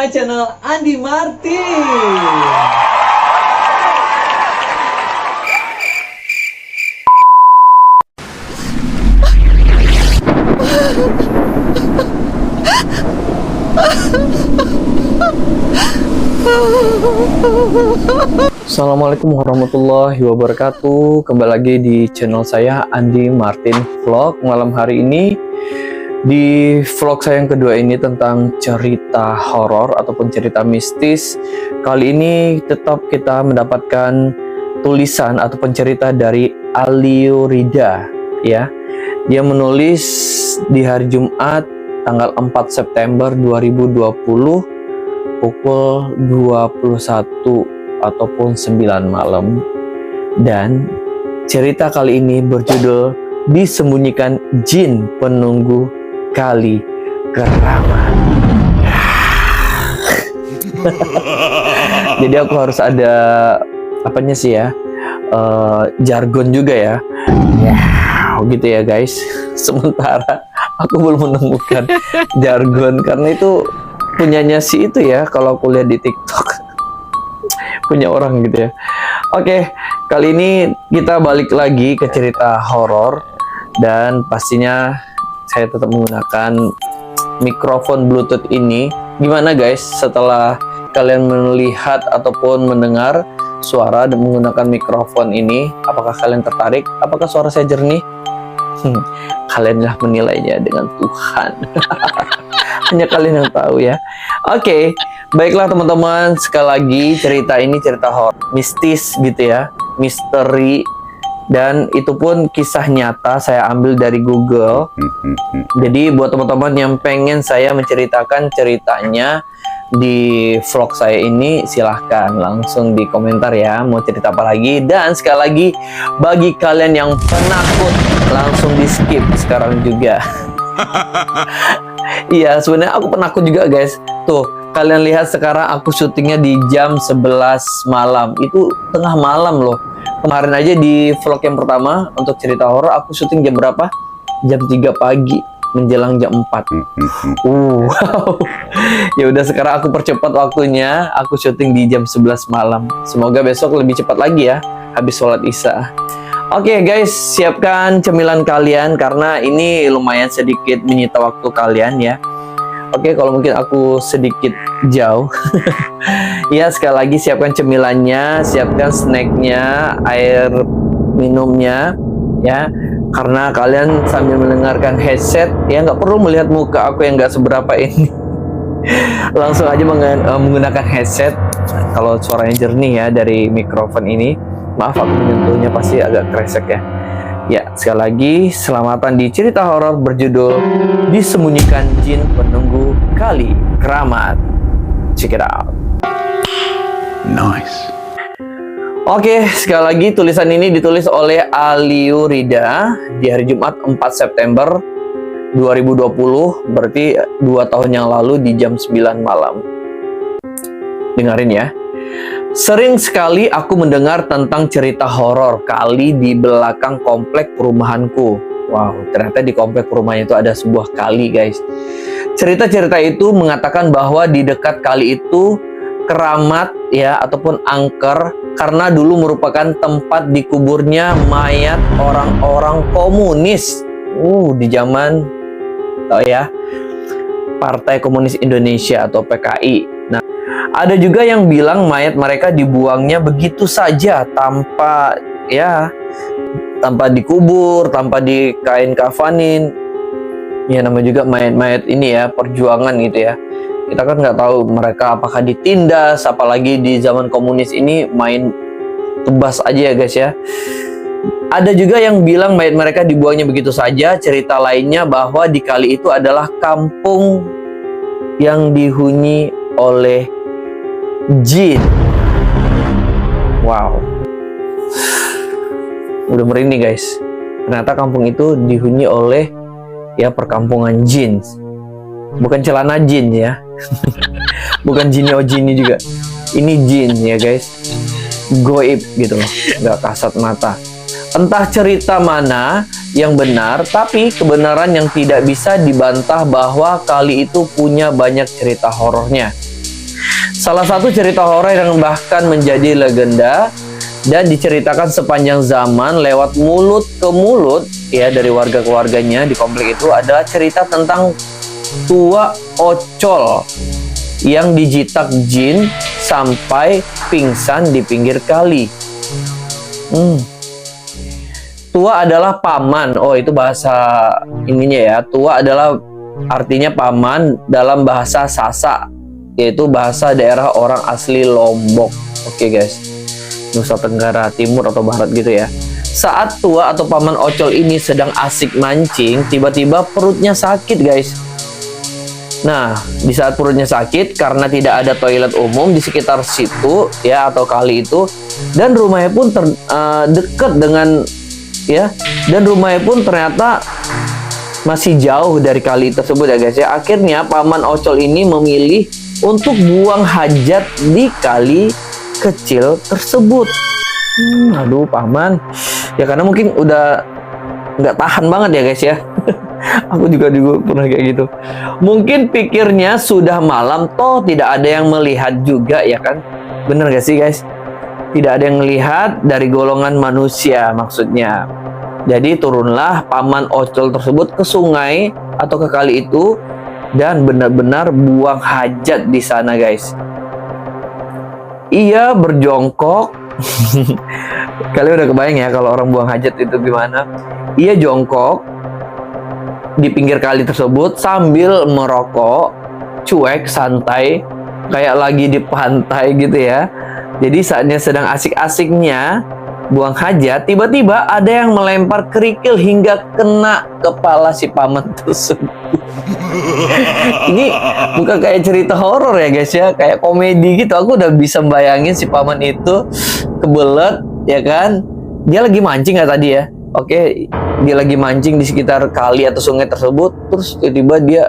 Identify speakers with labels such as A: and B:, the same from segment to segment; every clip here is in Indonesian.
A: bersama channel Andi Martin. Assalamualaikum warahmatullahi wabarakatuh. Kembali lagi di channel saya Andi Martin Vlog. Malam hari ini di vlog saya yang kedua ini tentang cerita horor ataupun cerita mistis. Kali ini tetap kita mendapatkan tulisan ataupun cerita dari Aliurida ya. Dia menulis di hari Jumat tanggal 4 September 2020 pukul 21 ataupun 9 malam. Dan cerita kali ini berjudul Disembunyikan Jin Penunggu Kali Keramat. Jadi aku harus ada apanya sih ya, jargon juga ya, gitu ya guys. Sementara aku belum menemukan jargon karena itu punyanya si itu ya, kalau aku lihat di TikTok punya orang gitu ya. Oke, kali ini kita balik lagi ke cerita horor dan pastinya saya tetap menggunakan mikrofon Bluetooth ini. Gimana guys, setelah kalian melihat ataupun mendengar suara dan menggunakan mikrofon ini, apakah kalian tertarik? Apakah suara saya jernih? Kalianlah menilainya dengan Tuhan. Hanya kalian yang tahu ya. Oke, baiklah teman-teman, sekali lagi cerita ini cerita horor mistis gitu ya, misteri. Dan itu pun kisah nyata saya ambil dari Google. Jadi buat teman-teman yang pengen saya menceritakan ceritanya di vlog saya ini, silahkan langsung di komentar ya, mau cerita apa lagi. Dan sekali lagi, bagi kalian yang penakut, langsung di skip sekarang juga. Iya, sebenarnya aku penakut juga guys. Tuh, kalian lihat sekarang aku syutingnya di jam 11 malam. Itu tengah malam loh. Kemarin aja di vlog yang pertama untuk cerita horor aku syuting jam berapa? Jam 3 pagi menjelang jam 4. Wow. Ya udah, sekarang aku percepat waktunya. Aku syuting di jam 11 malam. Semoga besok lebih cepat lagi ya, habis sholat Isya. Oke guys, siapkan cemilan kalian karena ini lumayan sedikit menyita waktu kalian ya. Oke, kalau mungkin aku sedikit jauh. Ya, sekali lagi siapkan cemilannya, siapkan snacknya, air minumnya ya. Karena kalian sambil mendengarkan headset ya, nggak perlu melihat muka aku yang nggak seberapa ini. Langsung aja menggunakan headset. Kalau suaranya jernih ya dari mikrofon ini. Maaf aku menyentuhnya pasti agak kresek ya. Ya, sekali lagi selamatan di cerita horor berjudul Disembunyikan Jin Penunggu Kali Keramat. Check it out. Nice. Oke, sekali lagi tulisan ini ditulis oleh Aliurida di hari Jumat 4 September 2020, berarti 2 tahun yang lalu di jam 9 malam. Dengerin ya. Sering sekali aku mendengar tentang cerita horor kali di belakang komplek perumahanku. Wow, ternyata di komplek perumahan itu ada sebuah kali guys. Cerita-cerita itu mengatakan bahwa di dekat kali itu keramat ya ataupun angker karena dulu merupakan tempat dikuburnya mayat orang-orang komunis. Di zaman tahu ya, Partai Komunis Indonesia atau PKI. Nah, ada juga yang bilang mayat mereka dibuangnya begitu saja tanpa dikubur, tanpa dikain kafanin. Ya namanya juga mayat-mayat ini ya, perjuangan gitu ya. Kita kan nggak tahu mereka apakah ditindas, apalagi di zaman komunis ini main tebas aja ya guys ya. Ada juga yang bilang mayat mereka dibuangnya begitu saja. Cerita lainnya bahwa di kali itu adalah kampung yang dihuni oleh jin. Wow. Udah merinding guys. Ternyata kampung itu dihuni oleh ya perkampungan jin. Bukan celana jin ya. Bukan jinio jini juga. Ini jin ya guys. Goib gitu loh. Nggak kasat mata. Entah cerita mana yang benar, tapi kebenaran yang tidak bisa dibantah bahwa kali itu punya banyak cerita horornya. Salah satu cerita horor yang bahkan menjadi legenda dan diceritakan sepanjang zaman lewat mulut ke mulut ya dari warga keluarganya di komplek itu adalah cerita tentang tua ocol yang dijitak jin sampai pingsan di pinggir kali. Tua adalah paman. Oh, itu bahasa ininya ya. Tua adalah artinya paman dalam bahasa Sasak, yaitu bahasa daerah orang asli Lombok. Oke guys, Nusa Tenggara Timur atau Barat gitu ya. Saat tua atau paman ocol ini sedang asik mancing, tiba-tiba perutnya sakit guys. Nah, di saat perutnya sakit karena tidak ada toilet umum di sekitar situ ya atau kali itu, dan rumahnya pun dekat dengan ya, dan rumahnya pun ternyata masih jauh dari kali tersebut ya guys ya. Akhirnya paman ocol ini memilih untuk buang hajat di kali kecil tersebut. Aduh paman, ya karena mungkin udah nggak tahan banget ya guys ya. Aku juga pernah kayak gitu. Mungkin pikirnya sudah malam, toh tidak ada yang melihat juga ya kan. Bener gak sih guys? Tidak ada yang melihat dari golongan manusia maksudnya. Jadi turunlah paman ocol tersebut ke sungai atau ke kali itu dan benar-benar buang hajat di sana guys. Ia berjongkok. Kalian udah kebayang ya kalau orang buang hajat itu gimana? Ia jongkok di pinggir kali tersebut sambil merokok, cuek, santai, kayak lagi di pantai gitu ya. Jadi saatnya sedang asik-asiknya buang hajat, tiba-tiba ada yang melempar kerikil hingga kena kepala si paman tersebut. Ini bukan kayak cerita horor ya guys ya, kayak komedi gitu. Aku udah bisa bayangin si paman itu kebelet ya kan. Dia lagi mancing ya tadi ya. Oke, dia lagi mancing di sekitar kali atau sungai tersebut, terus tiba-tiba dia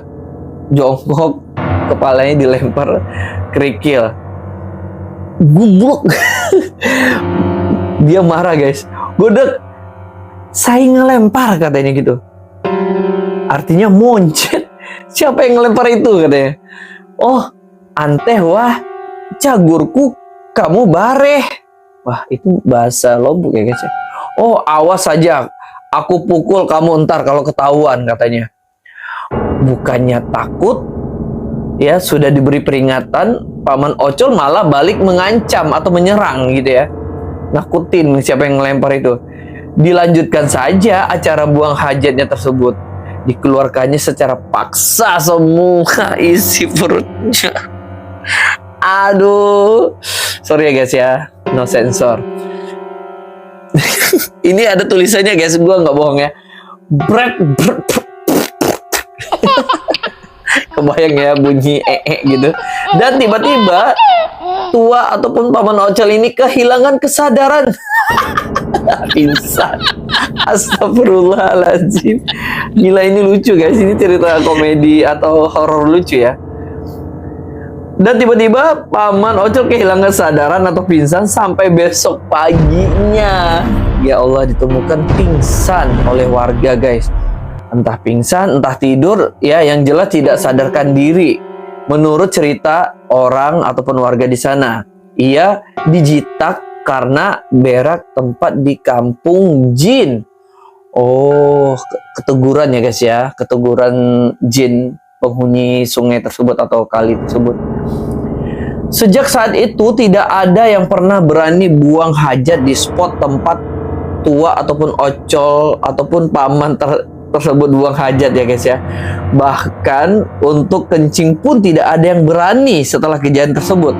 A: jongkok, kepalanya dilempar kerikil. Gubruk. Dia marah guys. Godek, saya ngelempar katanya gitu. Artinya moncet. Siapa yang ngelempar itu katanya? Oh, anteh wah, cagurku kamu bareh. Wah, itu bahasa Lombok ya guys ya. Oh, awas saja, aku pukul kamu ntar kalau ketahuan katanya. Bukannya takut, ya sudah diberi peringatan, paman ocol malah balik mengancam atau menyerang gitu ya. Nakutin siapa yang ngelempar itu. Dilanjutkan saja acara buang hajatnya tersebut. Dikeluarkannya secara paksa semua isi perutnya. Aduh, sorry ya guys ya, no sensor. Ini ada tulisannya guys, gue nggak bohong ya. Bread. Kebayang ya bunyi gitu. Dan tiba-tiba tua ataupun paman ocol ini kehilangan kesadaran. Pingsan. Astagfirullahaladzim. Gila, ini lucu guys. Ini cerita komedi atau horor lucu ya. Dan tiba-tiba paman ocol kehilangan kesadaran atau pingsan sampai besok paginya. Ya Allah, ditemukan pingsan oleh warga guys. Entah pingsan, entah tidur, ya yang jelas tidak sadarkan diri. Menurut cerita orang ataupun warga di sana, ia dijitak karena berak tempat di kampung jin. Oh, keteguran ya guys ya, keteguran jin penghuni sungai tersebut atau kali tersebut. Sejak saat itu tidak ada yang pernah berani buang hajat di spot tempat tua ataupun ocol ataupun paman tersebut buang hajat ya guys ya. Bahkan untuk kencing pun tidak ada yang berani setelah kejadian tersebut.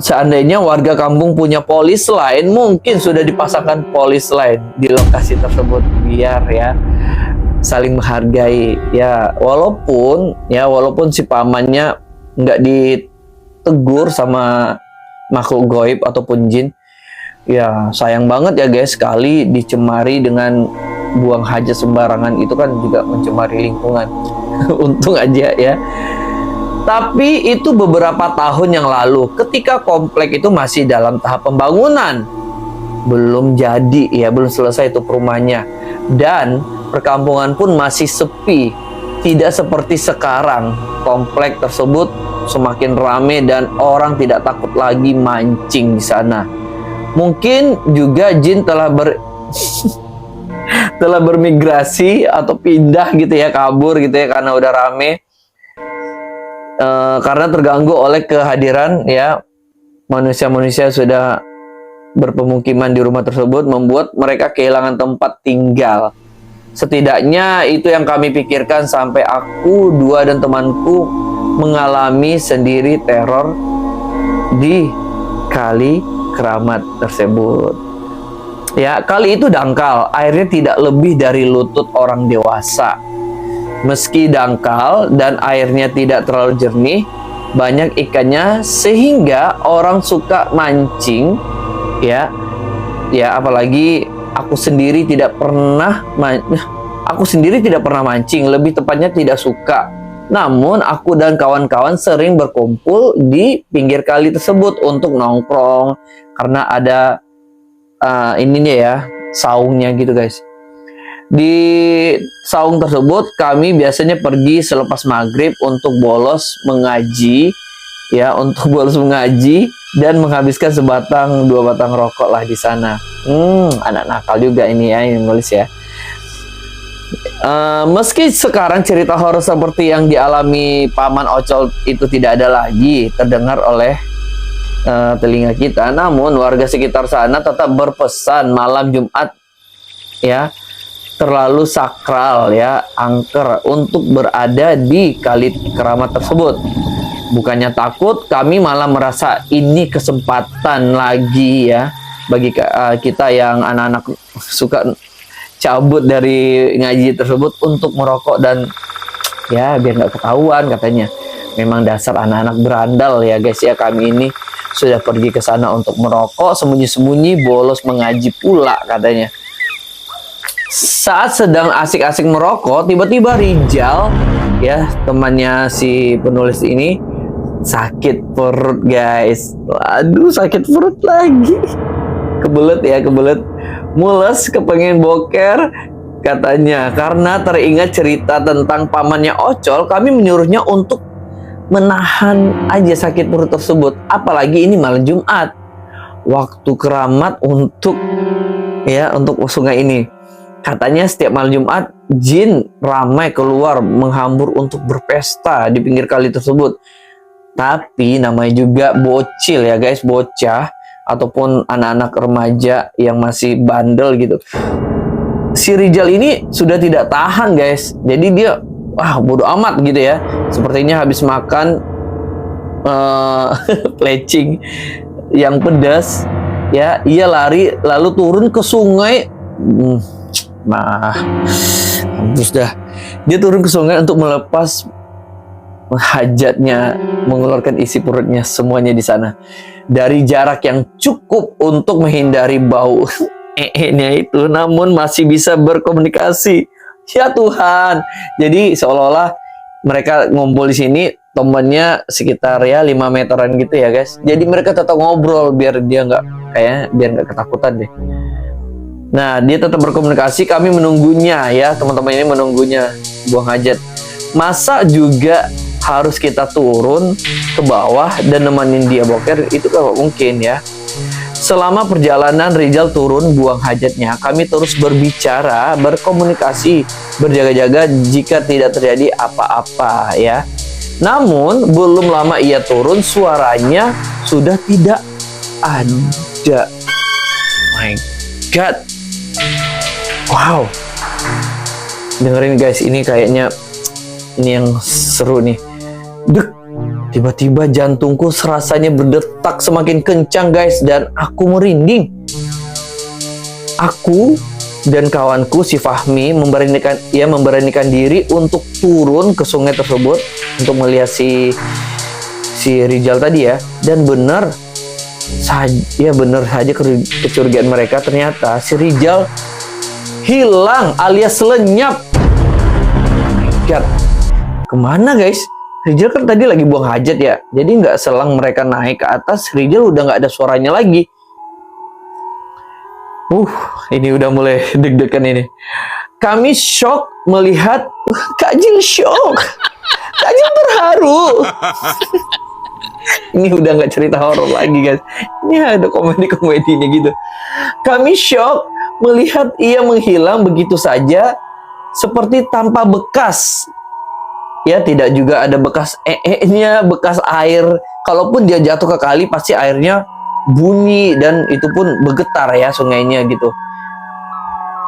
A: Seandainya warga kampung punya polis lain, mungkin sudah dipasangkan polis lain di lokasi tersebut biar ya saling menghargai ya. Walaupun si pamannya nggak ditegur sama makhluk goib ataupun jin, ya sayang banget ya guys, sekali dicemari dengan buang hajat sembarangan itu kan juga mencemari lingkungan. Untung aja ya. Tapi itu beberapa tahun yang lalu ketika komplek itu masih dalam tahap pembangunan. Belum jadi ya, belum selesai itu perumahannya. Dan perkampungan pun masih sepi. Tidak seperti sekarang. Komplek tersebut semakin rame dan orang tidak takut lagi mancing di sana. Mungkin juga jin telah telah bermigrasi atau pindah gitu ya, kabur gitu ya karena udah rame. Karena terganggu oleh kehadiran ya manusia-manusia sudah berpemukiman di rumah tersebut, membuat mereka kehilangan tempat tinggal. Setidaknya itu yang kami pikirkan sampai aku, dua dan temanku mengalami sendiri teror di kali keramat tersebut. Ya, kali itu dangkal, airnya tidak lebih dari lutut orang dewasa. Meski dangkal dan airnya tidak terlalu jernih, banyak ikannya sehingga orang suka mancing ya. Ya, apalagi aku sendiri tidak pernah mancing, lebih tepatnya tidak suka. Namun aku dan kawan-kawan sering berkumpul di pinggir kali tersebut untuk nongkrong karena ada ininya ya, saungnya gitu guys. Di saung tersebut kami biasanya pergi selepas maghrib untuk bolos mengaji ya, dan menghabiskan dua batang rokok lah di sana. Anak nakal juga ini ya, yang nulis ya. Meski sekarang cerita horor seperti yang dialami Paman Ocol itu tidak ada lagi terdengar oleh telinga kita, namun warga sekitar sana tetap berpesan malam Jumat ya terlalu sakral ya, angker untuk berada di kali keramat tersebut. Bukannya takut, kami malah merasa ini kesempatan lagi ya bagi kita yang anak-anak suka cabut dari ngaji tersebut untuk merokok dan ya biar nggak ketahuan katanya. Memang dasar anak-anak berandal ya guys ya, kami ini sudah pergi ke sana untuk merokok sembunyi-sembunyi, bolos mengaji pula katanya. Saat sedang asik-asik merokok, tiba-tiba Rijal ya, temannya si penulis ini, sakit perut guys. Waduh, sakit perut lagi. Kebelet ya, mules, kepengen boker katanya. Karena teringat cerita tentang pamannya Ocol, kami menyuruhnya untuk menahan aja sakit perut tersebut. Apalagi ini malam Jumat, waktu keramat untuk sungai ini. Katanya setiap malam Jumat jin ramai keluar menghambur untuk berpesta di pinggir kali tersebut. Tapi namanya juga bocil ya guys, bocah ataupun anak-anak remaja yang masih bandel gitu. Si Rijal ini sudah tidak tahan guys. Jadi dia bodo amat gitu ya. Sepertinya habis makan plecing yang pedas ya, ia lari lalu turun ke sungai. Terus dah dia turun ke sungai untuk melepas hajatnya, mengeluarkan isi perutnya semuanya di sana dari jarak yang cukup untuk menghindari bau nya itu, namun masih bisa berkomunikasi. Ya Tuhan, jadi seolah-olah mereka ngumpul di sini, temennya sekitar ya 5 meteran gitu ya guys. Jadi mereka tetap ngobrol biar dia nggak ketakutan deh. Nah, dia tetap berkomunikasi, kami menunggunya ya, teman-teman ini menunggunya buang hajat. Masa juga harus kita turun ke bawah dan nemenin dia boker? Itu kalau mungkin ya. Selama perjalanan Rijal turun buang hajatnya, kami terus berbicara, berkomunikasi, berjaga-jaga jika tidak terjadi apa-apa ya. Namun, belum lama ia turun, suaranya sudah tidak ada. My God. Wow, dengerin guys, ini kayaknya ini yang seru nih. Dek, tiba-tiba jantungku serasanya berdetak semakin kencang guys, dan aku merinding. Aku dan kawanku si Fahmi memberanikan diri untuk turun ke sungai tersebut untuk melihat si Rijal tadi ya. Dan benar saja kecurigaan mereka, ternyata si Rijal hilang alias lenyap. Oh my God, kemana guys? Rijal kan tadi lagi buang hajat ya, jadi nggak selang mereka naik ke atas, Rijal udah nggak ada suaranya lagi. Ini udah mulai deg-degan ini. Kami shock melihat, Kak Jil shock Ajeng terharu. Ini udah nggak cerita horor lagi guys. Ini ada komedi-komedinya gitu. Kami shock melihat ia menghilang begitu saja, seperti tanpa bekas. Ya, tidak juga ada bekas nya, bekas air. Kalaupun dia jatuh ke kali, pasti airnya bunyi dan itu pun bergetar ya sungainya gitu.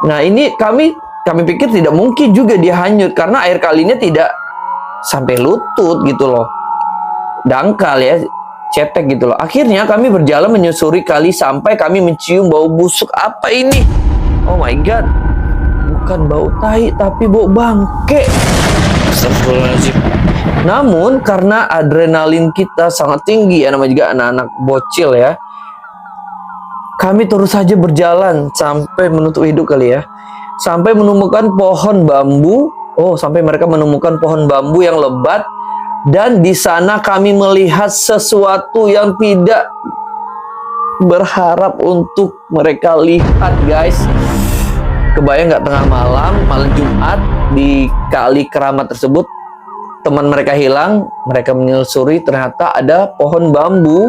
A: Nah, ini kami pikir tidak mungkin juga dia hanyut karena air kalinya tidak sampai lutut gitu loh. Dangkal ya, cetek gitu loh. Akhirnya kami berjalan menyusuri kali sampai kami mencium bau busuk. Apa ini? Oh my god. Bukan bau tai tapi bau bangke. Astagfirullahaladzim. Namun karena adrenalin kita sangat tinggi ya, namanya juga anak-anak bocil ya, kami terus saja berjalan sampai menutup hidup kali ya, sampai menemukan pohon bambu. Oh, sampai mereka menemukan pohon bambu yang lebat. Dan di sana kami melihat sesuatu yang tidak berharap untuk mereka lihat, guys. Kebayang nggak tengah malam Jumat di kali keramat tersebut, teman mereka hilang, mereka menyusuri, ternyata ada pohon bambu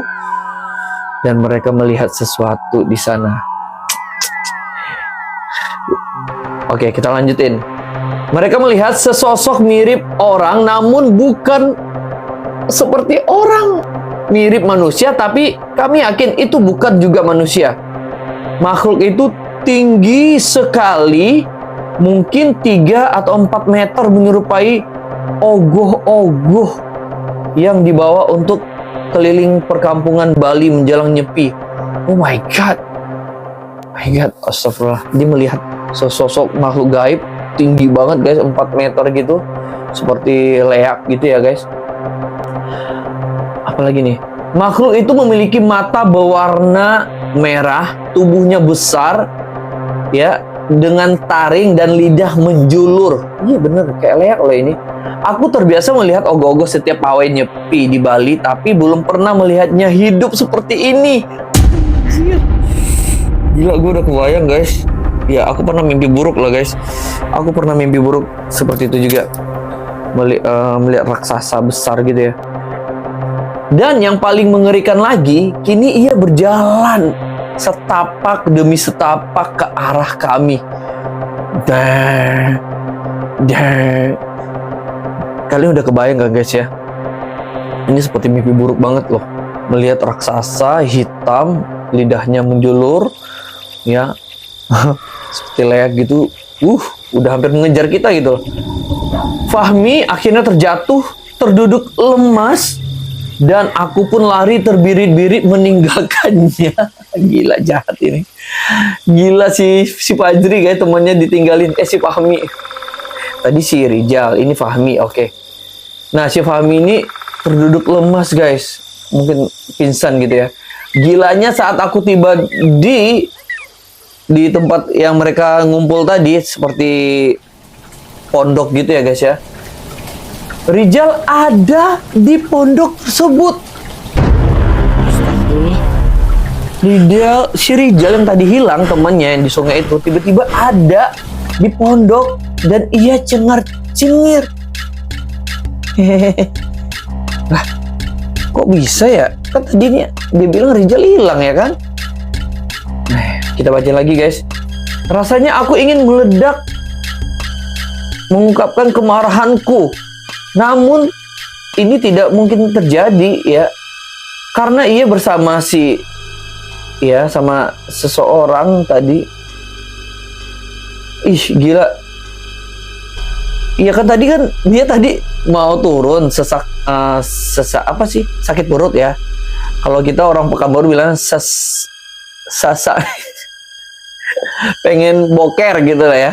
A: dan mereka melihat sesuatu di sana. Oke, kita lanjutin. Mereka melihat sesosok mirip orang, namun bukan seperti orang. Mirip manusia, tapi kami yakin itu bukan juga manusia. Makhluk itu tinggi sekali, mungkin 3 atau 4 meter, menyerupai ogoh-ogoh yang dibawa untuk keliling perkampungan Bali menjelang Nyepi. Oh my god. My god, astagfirullah. Dia melihat sesosok makhluk gaib tinggi banget guys, 4 meter gitu, seperti leak gitu ya guys. Apalagi nih, makhluk itu memiliki mata berwarna merah, tubuhnya besar ya, dengan taring dan lidah menjulur. Iya bener, kayak leak loh ini. Aku terbiasa melihat ogoh-ogoh setiap pawai Nyepi di Bali, tapi belum pernah melihatnya hidup seperti ini. Gila, gue udah kebayang guys. Ya, aku pernah mimpi buruk loh guys. Aku pernah mimpi buruk seperti itu juga. Melihat raksasa besar gitu ya. Dan yang paling mengerikan lagi, kini ia berjalan setapak demi setapak ke arah kami. Kalian udah kebayang gak guys ya? Ini seperti mimpi buruk banget loh. Melihat raksasa hitam, lidahnya menjulur, ya. Seperti leak gitu, udah hampir mengejar kita gitu loh. Fahmi akhirnya terjatuh, terduduk lemas, dan aku pun lari terbirit-birit meninggalkannya. Gila, jahat ini. Gila si Fajri guys, temannya ditinggalin. Si Fahmi. Tadi si Rijal, ini Fahmi, oke. Nah, si Fahmi ini terduduk lemas guys, mungkin pingsan gitu ya. Gilanya saat aku tiba di tempat yang mereka ngumpul tadi, seperti pondok gitu ya guys ya, Rijal ada di pondok tersebut. Si Rijal yang tadi hilang temannya yang di sungai itu, tiba-tiba ada di pondok dan ia cengar-cengir. Lah, kok bisa ya? Kan tadinya dia bilang Rijal hilang ya kan? Kita baca lagi guys. Rasanya aku ingin meledak, mengungkapkan kemarahanku. Namun ini tidak mungkin terjadi ya, karena ia bersama sama seseorang tadi. Ih gila. Iya kan tadi kan dia tadi mau turun sakit perut ya. Kalau kita orang Pekanbaru bilang pengen boker gitu lah ya.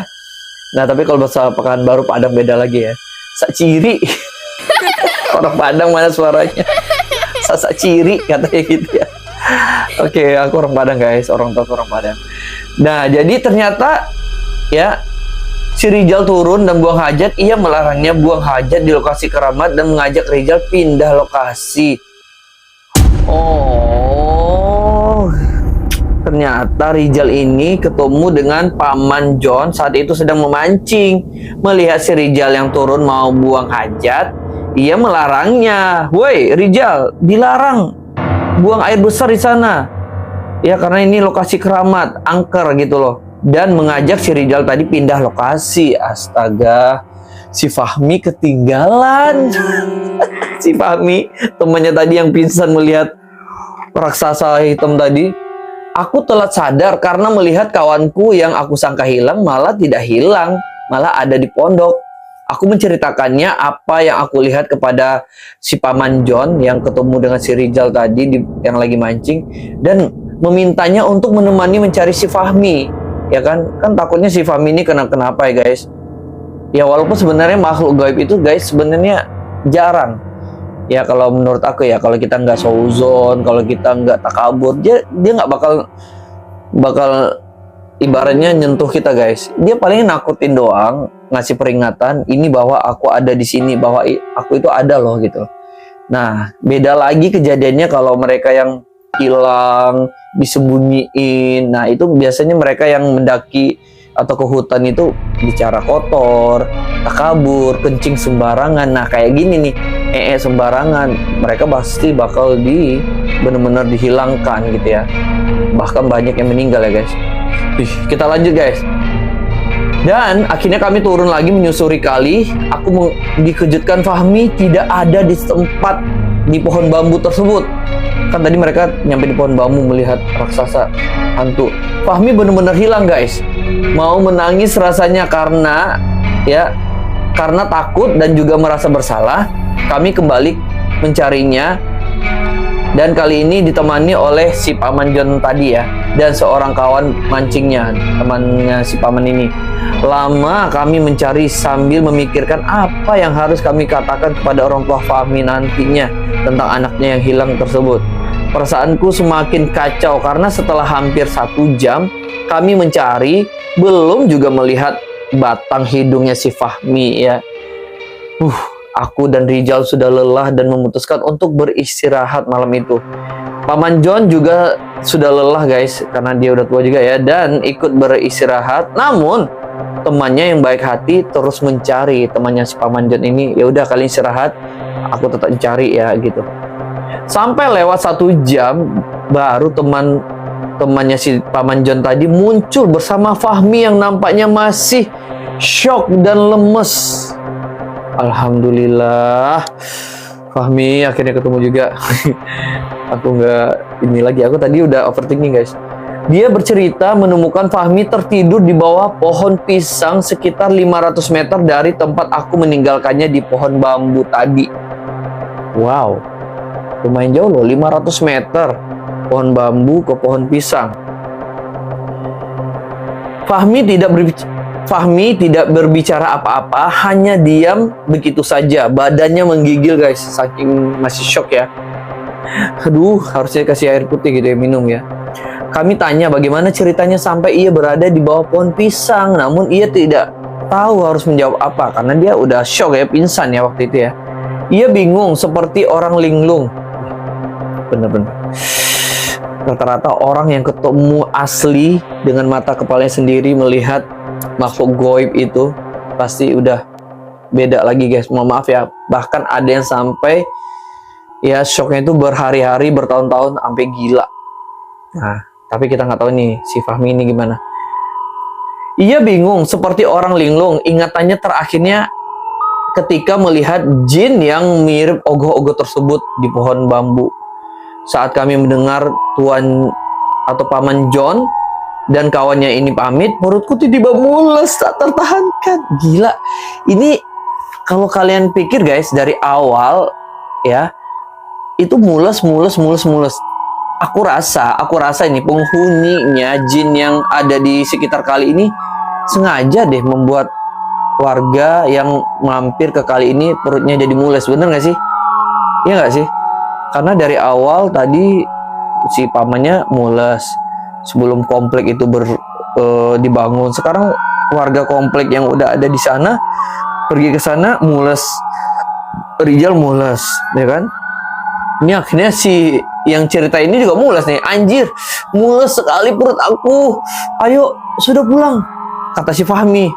A: Nah tapi kalau bahasa Pekanbaru Padang beda lagi ya. Sak ciri. Orang Padang mana suaranya? Sak ciri katanya gitu ya. Oke, aku orang Padang guys, orang Padang. Nah jadi ternyata ya, si Rijal turun dan buang hajat. Ia melarangnya buang hajat di lokasi keramat dan mengajak Rijal pindah lokasi. Oh, ternyata Rijal ini ketemu dengan Paman John saat itu sedang memancing. Melihat si Rijal yang turun mau buang hajat, ia melarangnya. Woi, Rijal, dilarang buang air besar di sana. Ya, karena ini lokasi keramat, angker gitu loh. Dan mengajak si Rijal tadi pindah lokasi. Astaga, si Fahmi ketinggalan. Si Fahmi, temannya tadi yang pingsan melihat raksasa hitam tadi. Aku telat sadar karena melihat kawanku yang aku sangka hilang malah tidak hilang, malah ada di pondok. Aku menceritakannya apa yang aku lihat kepada si Paman John yang ketemu dengan si Rijal tadi yang lagi mancing, dan memintanya untuk menemani mencari si Fahmi. Ya kan takutnya si Fahmi ini kenapa ya guys. Ya walaupun sebenarnya makhluk gaib itu guys sebenarnya jarang. Ya kalau menurut aku ya, kalau kita nggak sauzon, kalau kita nggak takabur, dia nggak bakal ibaratnya nyentuh kita guys. Dia paling nakutin doang, ngasih peringatan ini bahwa aku ada di sini, bahwa aku itu ada loh gitu. Nah, beda lagi kejadiannya kalau mereka yang hilang, disembunyiin. Nah, itu biasanya mereka yang mendaki atau ke hutan itu bicara kotor, takabur, kencing sembarangan. Nah, kayak gini nih, sembarangan, mereka pasti bakal benar-benar dihilangkan gitu ya. Bahkan banyak yang meninggal ya guys. Kita lanjut guys. Dan akhirnya kami turun lagi menyusuri kali. Aku dikejutkan Fahmi tidak ada di tempat di pohon bambu tersebut. Kan tadi mereka nyampe di pohon bambu melihat raksasa hantu. Fahmi benar-benar hilang guys. Mau menangis rasanya karena takut dan juga merasa bersalah. Kami kembali mencarinya, dan kali ini ditemani oleh si Paman John tadi ya, dan seorang kawan mancingnya, temannya si Paman ini. Lama kami mencari sambil memikirkan apa yang harus kami katakan kepada orang tua Fahmi nantinya tentang anaknya yang hilang tersebut. Perasaanku semakin kacau karena setelah hampir 1 jam kami mencari, belum juga melihat batang hidungnya si Fahmi ya. Aku dan Rijal sudah lelah dan memutuskan untuk beristirahat malam itu. Paman John juga sudah lelah guys, karena dia udah tua juga ya, dan ikut beristirahat. Namun temannya yang baik hati terus mencari. Temannya si Paman John ini, ya udah kalian istirahat, aku tetap mencari ya gitu. Sampai lewat 1 jam baru temannya si Paman John tadi muncul bersama Fahmi yang nampaknya masih shock dan lemes. Alhamdulillah, Fahmi akhirnya ketemu juga. Aku tadi udah overthinking guys. Dia bercerita menemukan Fahmi tertidur di bawah pohon pisang sekitar 500 meter dari tempat aku meninggalkannya di pohon bambu tadi. Wow, lumayan jauh loh, 500 meter pohon bambu ke pohon pisang. Fahmi tidak berbicara apa-apa, hanya diam begitu saja. Badannya menggigil guys, saking masih shock ya. Aduh, harusnya kasih air putih gitu ya, minum ya. Kami tanya bagaimana ceritanya sampai ia berada di bawah pohon pisang, namun ia tidak tahu harus menjawab apa karena dia udah shock ya, pingsan ya waktu itu ya. Ia bingung seperti orang linglung. Bener-bener. Rata-rata orang yang ketemu asli dengan mata kepalanya sendiri melihat makhluk goib itu pasti udah beda lagi guys. Mohon maaf ya, bahkan ada yang sampai ya shocknya itu berhari-hari, bertahun-tahun, sampai gila. Nah, tapi kita nggak tahu nih si Fahmi ini gimana. Ia bingung seperti orang linglung. Ingatannya terakhirnya ketika melihat jin yang mirip ogoh-ogoh tersebut di pohon bambu. Saat kami mendengar Tuan atau Paman John dan kawannya ini pamit, perutku tiba-tiba mules tak tertahankan. Gila, ini kalau kalian pikir guys dari awal ya, itu mules. Aku rasa ini penghuninya jin yang ada di sekitar kali ini sengaja deh membuat warga yang mampir ke kali ini perutnya jadi mules. Bener nggak sih? Iya nggak sih? Karena dari awal tadi si pamannya mules sebelum komplek itu dibangun. Sekarang warga komplek yang udah ada di sana pergi ke sana mules, Rijal mules, ya kan? Ini akhirnya si yang cerita ini juga mules nih. Anjir, mules sekali perut aku. Ayo, sudah pulang, kata si Fahmi.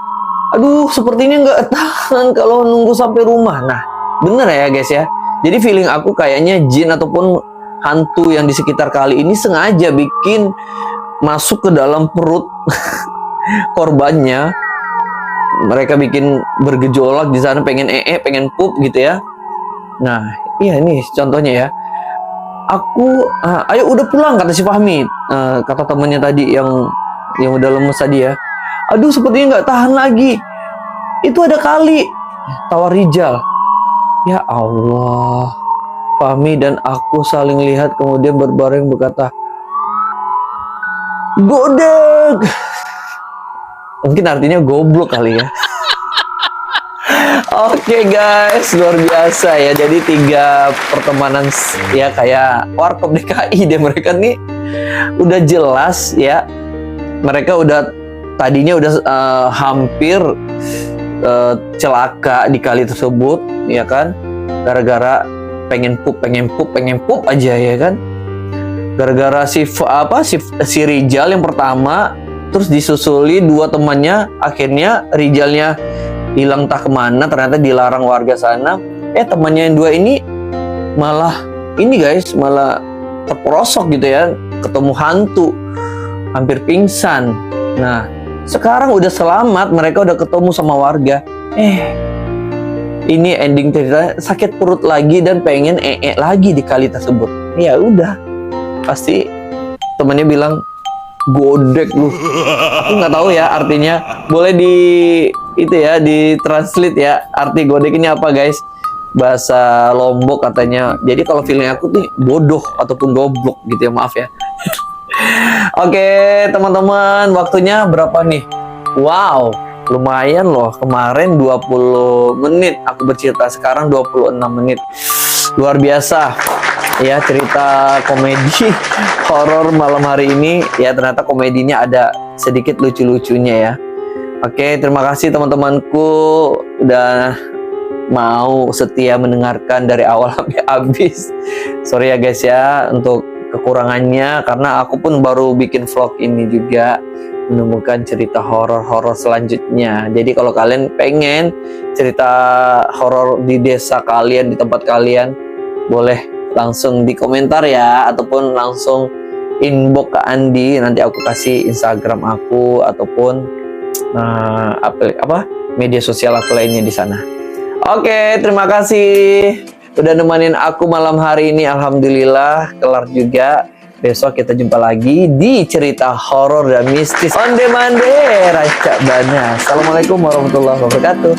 A: Aduh, sepertinya nggak tahan kalau nunggu sampai rumah. Nah, Bener ya guys ya. Jadi feeling aku kayaknya jin ataupun hantu yang di sekitar kali ini sengaja bikin masuk ke dalam perut korbannya. Mereka bikin bergejolak di sana, pengen pengen pup gitu ya. Nah, iya ini contohnya ya. Ayo udah pulang kata si Fahmi, kata temannya tadi yang udah lemes tadi ya. Aduh sepertinya nggak tahan lagi. Itu ada kali, tawar Rijal. Ya Allah, Fahmi dan aku saling lihat kemudian berbareng berkata, godek. Mungkin artinya goblok kali ya. Oke guys, luar biasa ya. Jadi 3 pertemanan ya kayak Warkop DKI deh, mereka nih udah jelas ya. Mereka tadinya udah hampir celaka di kali tersebut ya kan, gara-gara pengen pup aja ya kan, gara-gara si Rijal yang pertama, terus disusuli 2 temannya, akhirnya Rijalnya hilang tak kemana, ternyata dilarang warga sana. Temannya yang 2 ini malah terperosok gitu ya, ketemu hantu, hampir pingsan. Nah sekarang udah selamat, mereka udah ketemu sama warga. Ini ending cerita, sakit perut lagi dan pengen lagi di kali tersebut. Ya udah, pasti temennya bilang godek lu. Aku nggak tahu ya artinya, boleh di translate ya, arti godek ini apa guys, bahasa Lombok katanya. Jadi kalau feeling aku tuh bodoh ataupun goblok gitu ya, maaf ya. Oke teman-teman, waktunya berapa nih? Wow, lumayan loh. Kemarin 20 menit aku bercerita, sekarang 26 menit. Luar biasa ya, cerita komedi horor malam hari ini ya. Ternyata komedinya ada sedikit lucu-lucunya ya. Oke, terima kasih teman-temanku udah mau setia mendengarkan dari awal sampai habis. Sorry ya guys ya untuk kekurangannya, karena aku pun baru bikin vlog ini juga, menemukan cerita horor-horor selanjutnya. Jadi kalau kalian pengen cerita horor di desa kalian, di tempat kalian, boleh langsung di komentar ya, ataupun langsung inbox ke Andi, nanti aku kasih Instagram aku ataupun media sosial aku lainnya di sana. Oke, terima kasih udah nemenin aku malam hari ini. Alhamdulillah kelar juga. Besok kita jumpa lagi di cerita horor dan mistis onde mande Raca Bana. Assalamualaikum warahmatullahi wabarakatuh.